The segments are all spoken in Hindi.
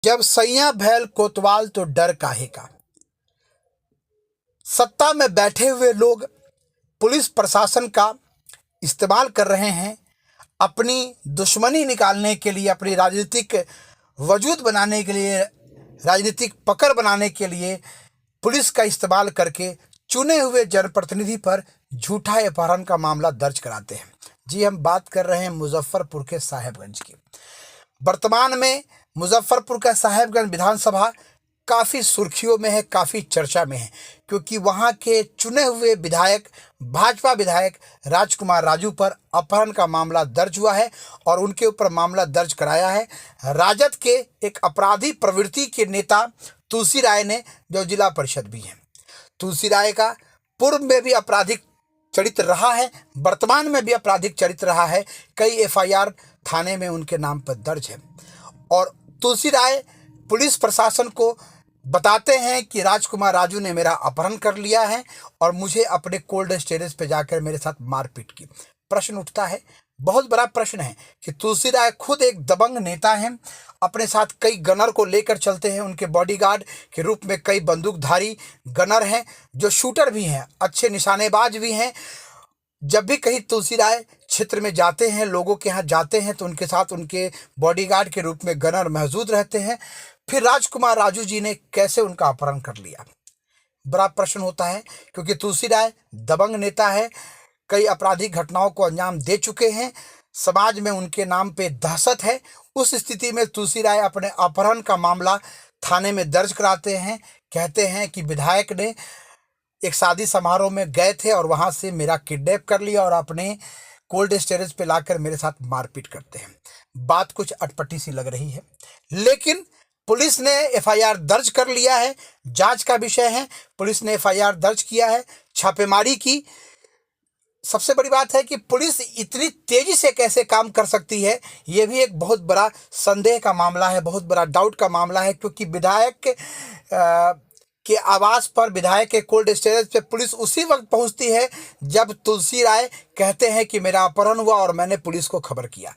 जब सैया भैल कोतवाल तो डर काहे का। सत्ता में बैठे हुए लोग पुलिस प्रशासन का इस्तेमाल कर रहे हैं अपनी दुश्मनी निकालने के लिए, अपनी राजनीतिक वजूद बनाने के लिए, राजनीतिक पकड़ बनाने के लिए पुलिस का इस्तेमाल करके चुने हुए जनप्रतिनिधि पर झूठा अपहरण का मामला दर्ज कराते हैं। जी, हम बात कर रहे हैं मुजफ्फरपुर के साहेबगंज की। वर्तमान में मुजफ्फरपुर का साहेबगंज विधानसभा काफ़ी सुर्खियों में है, काफ़ी चर्चा में है, क्योंकि वहाँ के चुने हुए विधायक, भाजपा विधायक राजकुमार राजू पर अपहरण का मामला दर्ज हुआ है और उनके ऊपर मामला दर्ज कराया है राजद के एक अपराधी प्रवृत्ति के नेता तुलसी राय ने, जो जिला परिषद भी हैं। तुलसी राय का पूर्व में भी आपराधिक चरित्र रहा है, वर्तमान में भी आपराधिक चरित्र रहा है। कई एफआईआर थाने में उनके नाम पर दर्ज है और तुलसी राय पुलिस प्रशासन को बताते हैं कि राजकुमार राजू ने मेरा अपहरण कर लिया है और मुझे अपने कोल्ड स्टोरेज पे जाकर मेरे साथ मारपीट की। प्रश्न उठता है, बहुत बड़ा प्रश्न है कि तुलसी राय खुद एक दबंग नेता हैं, अपने साथ कई गनर को लेकर चलते हैं, उनके बॉडीगार्ड के रूप में कई बंदूकधारी गनर हैं जो शूटर भी हैं, अच्छे निशानेबाज भी हैं। जब भी कहीं तुलसी राय क्षेत्र में जाते हैं, लोगों के यहाँ जाते हैं, तो उनके साथ उनके बॉडीगार्ड के रूप में गनर मौजूद रहते हैं। फिर राजकुमार राजू जी ने कैसे उनका अपहरण कर लिया, बड़ा प्रश्न होता है, क्योंकि तुलसी राय दबंग नेता है, कई आपराधिक घटनाओं को अंजाम दे चुके हैं, समाज में उनके नाम पे दहशत है। उस स्थिति में तुलसी राय अपने अपहरण का मामला थाने में दर्ज कराते हैं। कहते हैं कि विधायक ने एक शादी समारोह में गए थे और वहां से मेरा किडनैप कर लिया और अपने कोल्ड स्टोरेज पे लाकर मेरे साथ मारपीट करते हैं। बात कुछ अटपटी सी लग रही है, लेकिन पुलिस ने एफआईआर दर्ज कर लिया है, जांच का विषय है। पुलिस ने एफआईआर दर्ज किया है, छापेमारी की। सबसे बड़ी बात है कि पुलिस इतनी तेजी से कैसे काम कर सकती है, ये भी एक बहुत बड़ा संदेह का मामला है, बहुत बड़ा डाउट का मामला है, क्योंकि विधायक के आवास पर, विधायक के कोल्ड स्टोरेज पे पुलिस उसी वक्त पहुंचती है जब तुलसी राय कहते हैं कि मेरा अपहरण हुआ और मैंने पुलिस को खबर किया।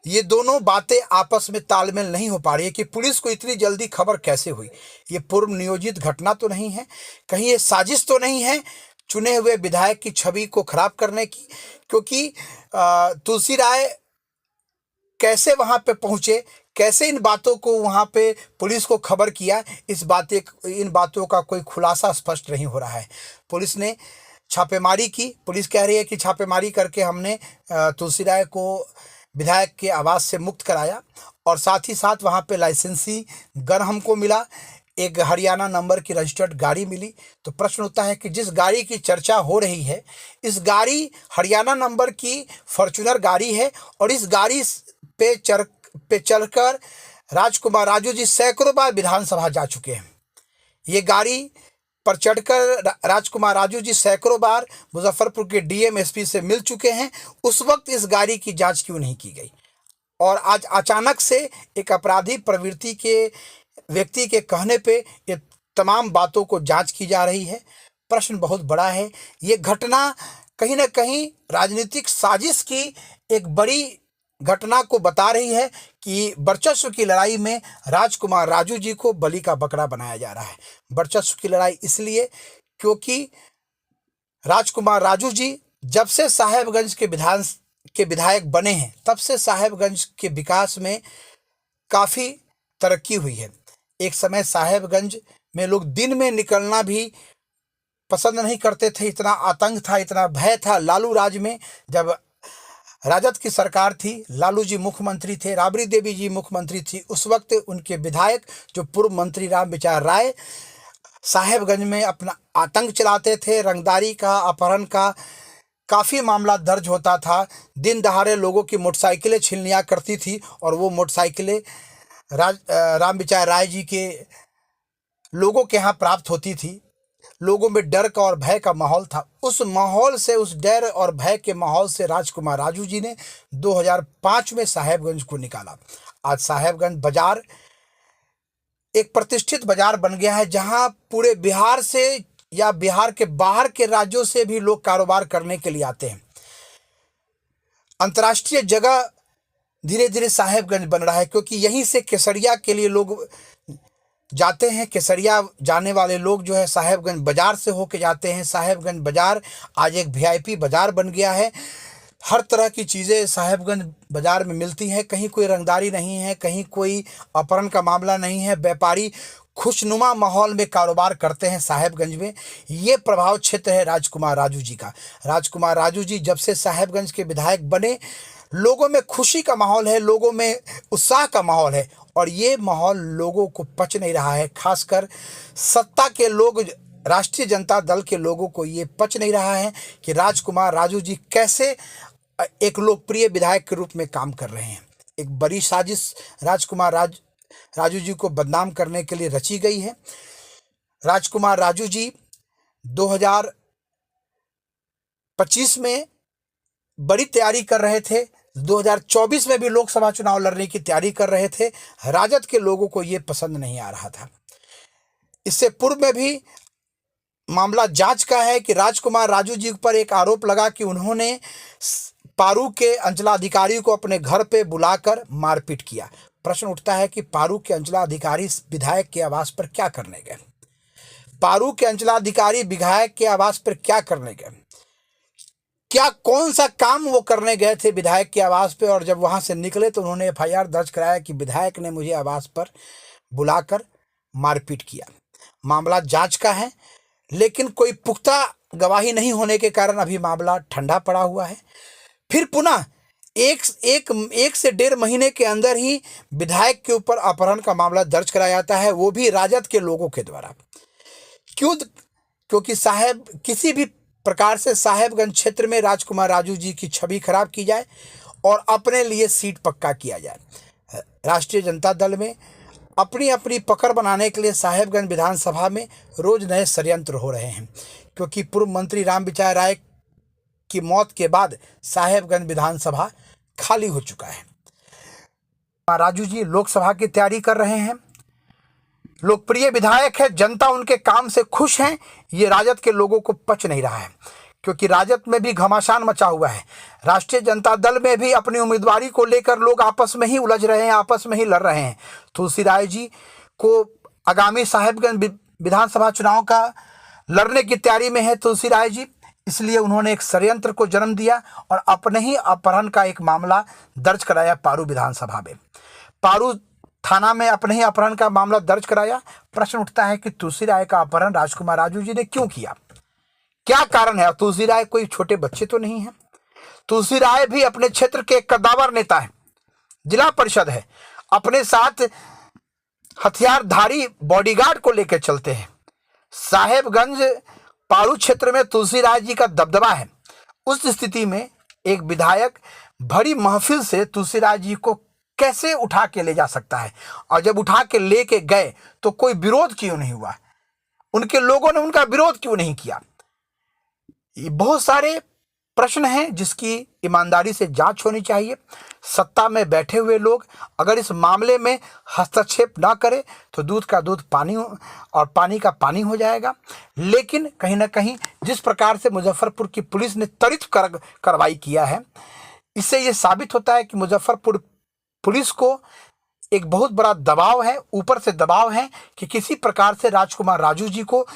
ये दोनों बातें आपस में तालमेल नहीं हो पा रही है कि पुलिस को इतनी जल्दी खबर कैसे हुई। ये पूर्व नियोजित घटना तो नहीं है, कहीं ये साजिश तो नहीं है चुने हुए विधायक की छवि को खराब करने की, क्योंकि तुलसी राय कैसे वहां पे पहुंचे, कैसे इन बातों को वहां पे पुलिस को खबर किया, इन बातों का कोई खुलासा स्पष्ट नहीं हो रहा है। पुलिस ने छापेमारी की, पुलिस कह रही है कि छापेमारी करके हमने तुलसी राय को विधायक के आवास से मुक्त कराया और साथ ही साथ वहां पे लाइसेंसी गन हमको मिला, एक हरियाणा नंबर की रजिस्टर्ड गाड़ी मिली। तो प्रश्न होता है कि जिस गाड़ी की चर्चा हो रही है, इस गाड़ी हरियाणा नंबर की फॉर्च्यूनर गाड़ी है और इस गाड़ी पे चढ़कर राजकुमार राजू जी सैकड़ों बार विधानसभा जा चुके हैं। ये गाड़ी पर चढ़कर राजकुमार राजू जी सैकड़ों बार मुजफ्फरपुर के डीएम एसपी से मिल चुके हैं। उस वक्त इस गाड़ी की जांच क्यों नहीं की गई और आज अचानक से एक अपराधी प्रवृत्ति के व्यक्ति के कहने पे ये तमाम बातों को जांच की जा रही है। प्रश्न बहुत बड़ा है। ये घटना कहीं ना कहीं राजनीतिक साजिश की एक बड़ी घटना को बता रही है कि वर्चस्व की लड़ाई में राजकुमार राजू जी को बलि का बकरा बनाया जा रहा है। वर्चस्व की लड़ाई इसलिए क्योंकि राजकुमार राजू जी जब से साहेबगंज के विधायक बने हैं, तब से साहेबगंज के विकास में काफ़ी तरक्की हुई है। एक समय साहेबगंज में लोग दिन में निकलना भी पसंद नहीं करते थे, इतना आतंक था, इतना भय था। लालू राज में जब राजद की सरकार थी, लालू जी मुख्यमंत्री थे, राबड़ी देवी जी मुख्यमंत्री थी, उस वक्त उनके विधायक जो पूर्व मंत्री रामविचार राय साहेबगंज में अपना आतंक चलाते थे। रंगदारी का, अपहरण का काफ़ी मामला दर्ज होता था। दिन दहाड़े लोगों की मोटरसाइकिलें छीन लिया करती थी और वो मोटरसाइकिलें रामविचार राय जी के लोगों के यहाँ प्राप्त होती थी। लोगों में डर का और भय का माहौल था। उस माहौल से, उस डर और भय के माहौल से राजकुमार राजू जी ने 2005 में साहेबगंज को निकाला। आज साहेबगंज बाजार एक प्रतिष्ठित बाजार बन गया है, जहां पूरे बिहार से या बिहार के बाहर के राज्यों से भी लोग कारोबार करने के लिए आते हैं। अंतर्राष्ट्रीय जगह धीरे धीरे साहेबगंज बन रहा है, क्योंकि यहीं से केसरिया के लिए लोग जाते हैं। केसरिया जाने वाले लोग जो है साहेबगंज बाजार से होके जाते हैं। साहेबगंज बाजार आज एक वीआईपी बाजार बन गया है। हर तरह की चीज़ें साहेबगंज बाजार में मिलती हैं। कहीं कोई रंगदारी नहीं है, कहीं कोई अपहरण का मामला नहीं है। व्यापारी खुशनुमा माहौल में कारोबार करते हैं साहेबगंज में। ये प्रभाव क्षेत्र है राजकुमार राजू जी का। राजकुमार राजू जी जब से साहेबगंज के विधायक बने, लोगों में खुशी का माहौल है, लोगों में उत्साह का माहौल है, और ये माहौल लोगों को पच नहीं रहा है। खासकर सत्ता के लोग, राष्ट्रीय जनता दल के लोगों को ये पच नहीं रहा है कि राजकुमार राजू जी कैसे एक लोकप्रिय विधायक के रूप में काम कर रहे हैं। एक बड़ी साजिश राजकुमार राजू जी को बदनाम करने के लिए रची गई है। राजकुमार राजू जी 2025 में बड़ी तैयारी कर रहे थे, 2024 में भी लोकसभा चुनाव लड़ने की तैयारी कर रहे थे। राजद के लोगों को ये पसंद नहीं आ रहा था। इससे पूर्व में भी मामला जांच का है कि राजकुमार राजू जी पर एक आरोप लगा कि उन्होंने पारू के अंचलाधिकारी को अपने घर पे बुलाकर मारपीट किया। प्रश्न उठता है कि पारू के अंचलाधिकारी विधायक के आवास पर क्या करने गए? पारू के अंचलाधिकारी विधायक के आवास पर क्या करने गए? क्या कौन सा काम वो करने गए थे विधायक के आवास पे? और जब वहां से निकले तो उन्होंने एफआईआर दर्ज कराया कि विधायक ने मुझे आवास पर बुलाकर मारपीट किया। मामला जांच का है, लेकिन कोई पुख्ता गवाही नहीं होने के कारण अभी मामला ठंडा पड़ा हुआ है। फिर पुनः एक से 1.5 महीने के अंदर ही विधायक के ऊपर अपहरण का मामला दर्ज कराया जाता है, वो भी राजद के लोगों के द्वारा। क्योंकि किसी भी प्रकार से साहेबगंज क्षेत्र में राजकुमार राजू जी की छवि खराब की जाए और अपने लिए सीट पक्का किया जाए। राष्ट्रीय जनता दल में अपनी अपनी पकड़ बनाने के लिए साहेबगंज विधानसभा में रोज नए षड्यंत्र हो रहे हैं, क्योंकि पूर्व मंत्री रामविचार राय की मौत के बाद साहेबगंज विधानसभा खाली हो चुका है। राजू जी लोकसभा की तैयारी कर रहे हैं, लोकप्रिय विधायक है, जनता उनके काम से खुश है। ये राजद के लोगों को पच नहीं रहा है, क्योंकि राजद में भी घमासान मचा हुआ है। राष्ट्रीय जनता दल में भी अपनी उम्मीदवारी को लेकर लोग आपस में ही उलझ रहे हैं, आपस में ही लड़ रहे हैं। तुलसी राय जी को आगामी साहेबगंज विधानसभा चुनाव का लड़ने की तैयारी में है तुलसी राय जी, इसलिए उन्होंने एक षड्यंत्र को जन्म दिया और अपने ही अपहरण का एक मामला दर्ज कराया पारू विधानसभा में। पारू थाना में अपने ही अपहरण का मामला दर्ज कराया। प्रश्न उठता है कि तुलसी राय का अपहरण राजकुमार राजू जी ने क्यों किया? क्या कारण है? तुलसी राय कोई छोटे बच्चे तो नहीं है। तुलसी राय भी अपने क्षेत्र के एक कद्दावर नेता है, जिला परिषद है, अपने साथ हथियारधारी बॉडीगार्ड को लेकर चलते हैं। साहेबगंज पारू क्षेत्र में तुलसी राय जी का दबदबा है। उस स्थिति में एक विधायक बड़ी महफिल से तुलसी राय जी को कैसे उठा के ले जा सकता है? और जब उठा के लेके गए तो कोई विरोध क्यों नहीं हुआ? उनके लोगों ने उनका विरोध क्यों नहीं किया? ये बहुत सारे प्रश्न हैं जिसकी ईमानदारी से जांच होनी चाहिए। सत्ता में बैठे हुए लोग अगर इस मामले में हस्तक्षेप ना करें तो दूध का दूध पानी और पानी का पानी हो जाएगा। लेकिन कहीं ना कहीं जिस प्रकार से मुजफ्फरपुर की पुलिस ने त्वरित कार्रवाई किया है, इससे ये साबित होता है कि मुजफ्फरपुर पुलिस को एक बहुत बड़ा दबाव है, ऊपर से दबाव है कि किसी प्रकार से राजकुमार राजू जी को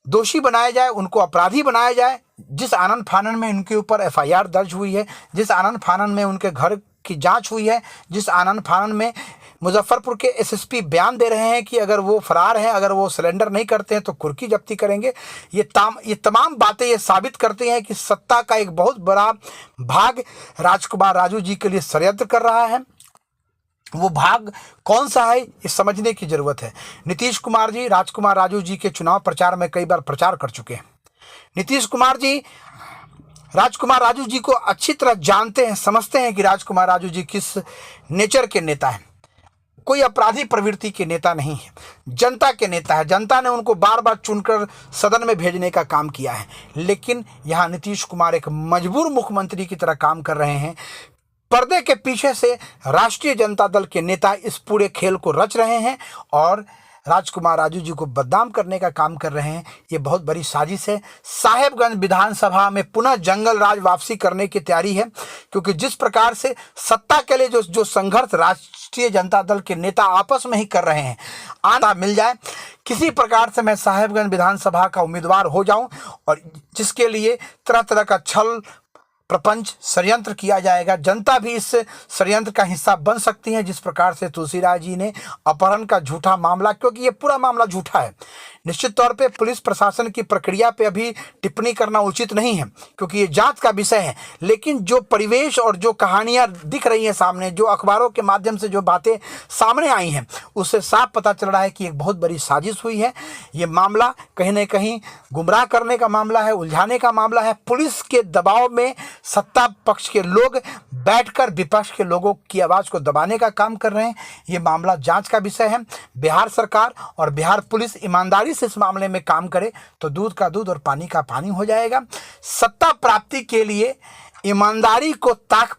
दोषी बनाया जाए, उनको अपराधी बनाया जाए। जिस आनन फानन में उनके ऊपर एफआईआर दर्ज हुई है, जिस आनन फानन में उनके घर की जांच हुई है, जिस आनन फानन में मुजफ्फरपुर के एसएसपी बयान दे रहे हैं कि अगर वो फरार हैं, अगर वो सिलेंडर नहीं करते हैं तो कुर्की जब्ती करेंगे, ये तमाम बातें ये साबित करती हैं कि सत्ता का एक बहुत बड़ा भाग राजकुमार राजू जी के लिए षड्यंत्र कर रहा है। वो भाग कौन सा है ये समझने की जरूरत है। नीतीश कुमार जी राजकुमार राजू जी के चुनाव प्रचार में कई बार प्रचार कर चुके हैं। नीतीश कुमार जी राजकुमार राजू जी को अच्छी तरह जानते हैं, समझते हैं कि राजकुमार राजू जी किस नेचर के नेता हैं। कोई अपराधी प्रवृत्ति के नेता नहीं है, जनता के नेता है। जनता ने उनको बार बार चुनकर सदन में भेजने का काम किया है। लेकिन यहाँ नीतीश कुमार एक मजबूर मुख्यमंत्री की तरह काम कर रहे हैं। पर्दे के पीछे से राष्ट्रीय जनता दल के नेता इस पूरे खेल को रच रहे हैं और राजकुमार राजू जी को बदनाम करने का काम कर रहे हैं। ये बहुत बड़ी साजिश है। साहेबगंज विधानसभा में पुनः जंगल राज वापसी करने की तैयारी है, क्योंकि जिस प्रकार से सत्ता के लिए जो संघर्ष राष्ट्रीय जनता दल के नेता आपस में ही कर रहे हैं, आना मिल जाए किसी प्रकार से मैं साहेबगंज विधानसभा का उम्मीदवार हो जाऊं, और जिसके लिए तरह तरह का छल प्रपंच षड्यंत्र किया जाएगा। जनता भी इस षड्यंत्र का हिस्सा बन सकती है, जिस प्रकार से तुलसीराज जी ने अपहरण का झूठा मामला, क्योंकि ये पूरा मामला झूठा है। निश्चित तौर पे पुलिस प्रशासन की प्रक्रिया पे अभी टिप्पणी करना उचित नहीं है, क्योंकि ये जांच का विषय है। लेकिन जो परिवेश और जो कहानियां दिख रही हैं सामने, जो अखबारों के माध्यम से जो बातें सामने आई हैं, उससे साफ पता चल रहा है कि एक बहुत बड़ी साजिश हुई है। ये मामला कहीं ना कहीं गुमराह करने का मामला है, उलझाने का मामला है। पुलिस के दबाव में सत्ता पक्ष के लोग बैठकर विपक्ष के लोगों की आवाज़ को दबाने का काम कर रहे हैं। ये मामला जांच का विषय है। बिहार सरकार और बिहार पुलिस ईमानदारी से इस मामले में काम करे तो दूध का दूध और पानी का पानी हो जाएगा। सत्ता प्राप्ति के लिए ईमानदारी को ताक